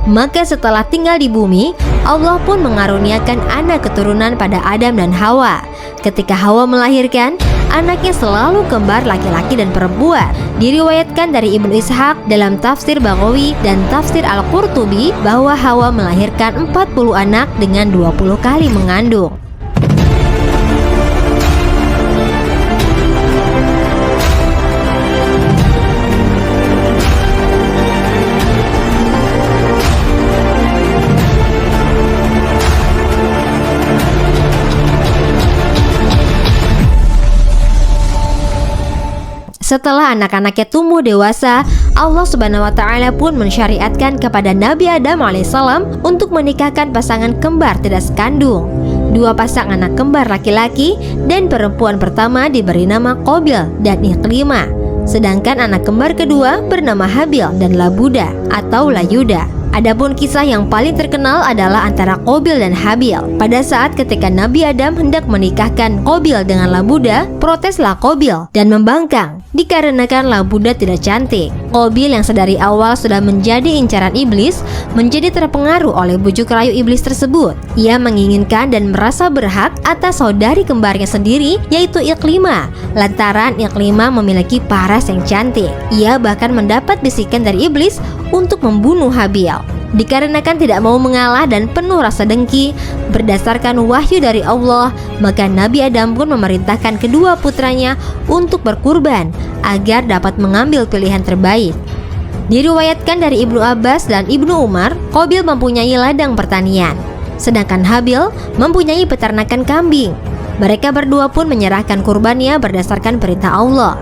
Maka setelah tinggal di bumi, Allah pun mengaruniakan anak keturunan pada Adam dan Hawa. Ketika Hawa melahirkan, anaknya selalu kembar laki-laki dan perempuan. Diriwayatkan dari Ibnu Ishaq dalam tafsir Baghawi dan tafsir Al-Qurtubi bahwa Hawa melahirkan 40 anak dengan 20 kali mengandung. Setelah anak-anaknya tumbuh dewasa, Allah Subhanahu wa Ta'ala pun mensyariatkan kepada Nabi Adam alaihissalam untuk menikahkan pasangan kembar tidak sekandung. 2 pasang anak kembar laki-laki dan perempuan pertama diberi nama Qabil dan Iklimah. Sedangkan anak kembar kedua bernama Habil dan Labuda atau Layuda. Adapun kisah yang paling terkenal adalah antara Qabil dan Habil. Pada saat ketika Nabi Adam hendak menikahkan Qabil dengan Labuda, proteslah Qabil dan membangkang dikarenakan Labuda tidak cantik. Qabil yang sedari awal sudah menjadi incaran iblis menjadi terpengaruh oleh bujuk rayu iblis tersebut. Ia menginginkan dan merasa berhak atas saudari kembarnya sendiri, yaitu Iklimah, lantaran Iklimah memiliki paras yang cantik. Ia bahkan mendapat bisikan dari iblis untuk membunuh Habil. Dikarenakan tidak mau mengalah dan penuh rasa dengki, berdasarkan wahyu dari Allah, maka Nabi Adam pun memerintahkan kedua putranya untuk berkurban agar dapat mengambil pilihan terbaik. Diriwayatkan dari Ibnu Abbas dan Ibnu Umar, Qabil mempunyai ladang pertanian, sedangkan Habil mempunyai peternakan kambing. Mereka berdua pun menyerahkan kurbannya berdasarkan perintah Allah.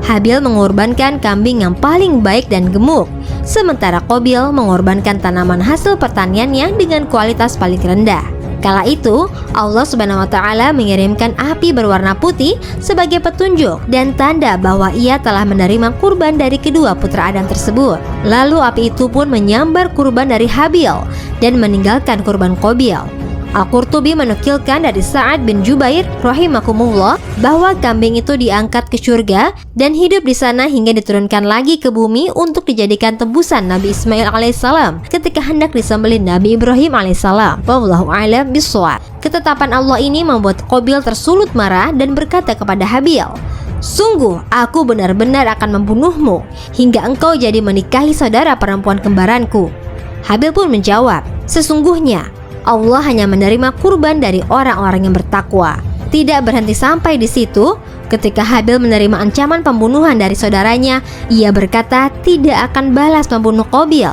Habil mengorbankan kambing yang paling baik dan gemuk, sementara Qabil mengorbankan tanaman hasil pertaniannya dengan kualitas paling rendah. Kala itu, Allah Subhanahu wa Ta'ala mengirimkan api berwarna putih sebagai petunjuk dan tanda bahwa ia telah menerima kurban dari kedua putra Adam tersebut. Lalu api itu pun menyambar kurban dari Habil dan meninggalkan kurban Qabil. Al-Qurtubi menukilkan dari Sa'ad bin Jubair rahimakumullah bahwa kambing itu diangkat ke surga dan hidup di sana hingga diturunkan lagi ke bumi untuk dijadikan tebusan Nabi Ismail alaihissalam ketika hendak disembelih Nabi Ibrahim alaihissalam. Wallahu a'lam bishawab. Ketetapan Allah ini membuat Qabil tersulut marah dan berkata kepada Habil, "Sungguh aku benar-benar akan membunuhmu hingga engkau jadi menikahi saudara perempuan kembaranku." Habil pun menjawab, "Sesungguhnya Allah hanya menerima kurban dari orang-orang yang bertakwa." Tidak berhenti sampai di situ, ketika Habil menerima ancaman pembunuhan dari saudaranya, ia berkata tidak akan balas membunuh Qabil.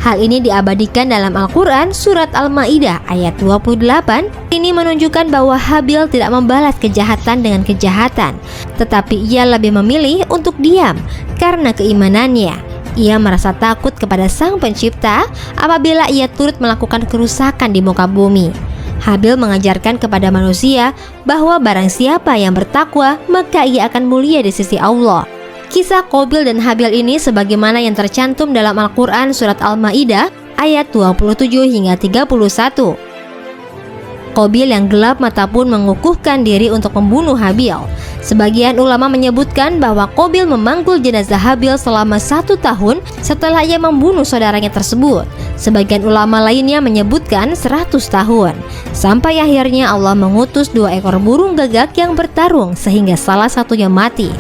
Hal ini diabadikan dalam Al-Quran surat Al-Ma'idah ayat 28. Ini menunjukkan bahwa Habil tidak membalas kejahatan dengan kejahatan, tetapi ia lebih memilih untuk diam karena keimanannya. Ia merasa takut kepada Sang Pencipta apabila ia turut melakukan kerusakan di muka bumi. Habil mengajarkan kepada manusia bahwa barang siapa yang bertakwa, maka ia akan mulia di sisi Allah. Kisah Qabil dan Habil ini sebagaimana yang tercantum dalam Al-Quran surat Al-Ma'idah ayat 27 hingga 31. Qabil yang gelap mata pun mengukuhkan diri untuk membunuh Habil. Sebagian ulama menyebutkan bahwa Qabil memanggul jenazah Habil selama 1 tahun setelah ia membunuh saudaranya tersebut. Sebagian ulama lainnya menyebutkan 100 tahun. Sampai akhirnya Allah mengutus 2 ekor burung gagak yang bertarung sehingga salah satunya mati.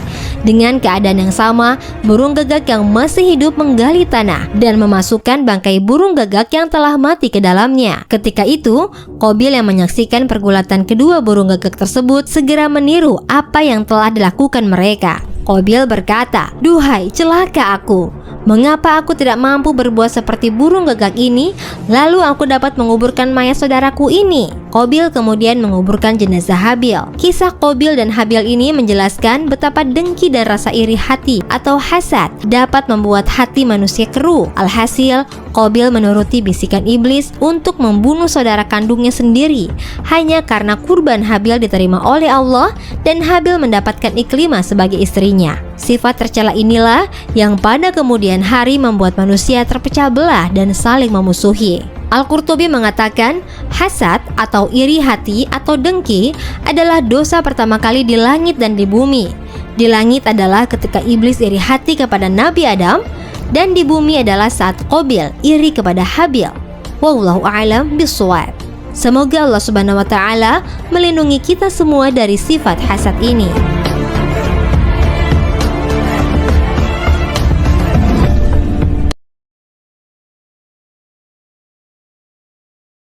Dengan keadaan yang sama, burung gagak yang masih hidup menggali tanah dan memasukkan bangkai burung gagak yang telah mati ke dalamnya. Ketika itu, Qabil yang menyaksikan pergulatan kedua burung gagak tersebut segera meniru apa yang telah dilakukan mereka. Qabil berkata, "Duhai celaka aku, mengapa aku tidak mampu berbuat seperti burung gagak ini, lalu aku dapat menguburkan mayat saudaraku ini?" Qabil kemudian menguburkan jenazah Habil. Kisah Qabil dan Habil ini menjelaskan betapa dengki dan rasa iri hati atau hasad dapat membuat hati manusia keruh. Alhasil, Qabil menuruti bisikan iblis untuk membunuh saudara kandungnya sendiri hanya karena kurban Habil diterima oleh Allah dan Habil mendapatkan Iklimah sebagai istrinya. Sifat tercela inilah yang pada kemudian hari membuat manusia terpecah belah dan saling memusuhi. Al-Qurtubi mengatakan, hasad atau iri hati atau dengki adalah dosa pertama kali di langit dan di bumi. Di langit adalah ketika iblis iri hati kepada Nabi Adam, dan di bumi adalah saat Qabil iri kepada Habil. Wallahu a'lam bishawab. Semoga Allah Subhanahu wa taala melindungi kita semua dari sifat hasad ini.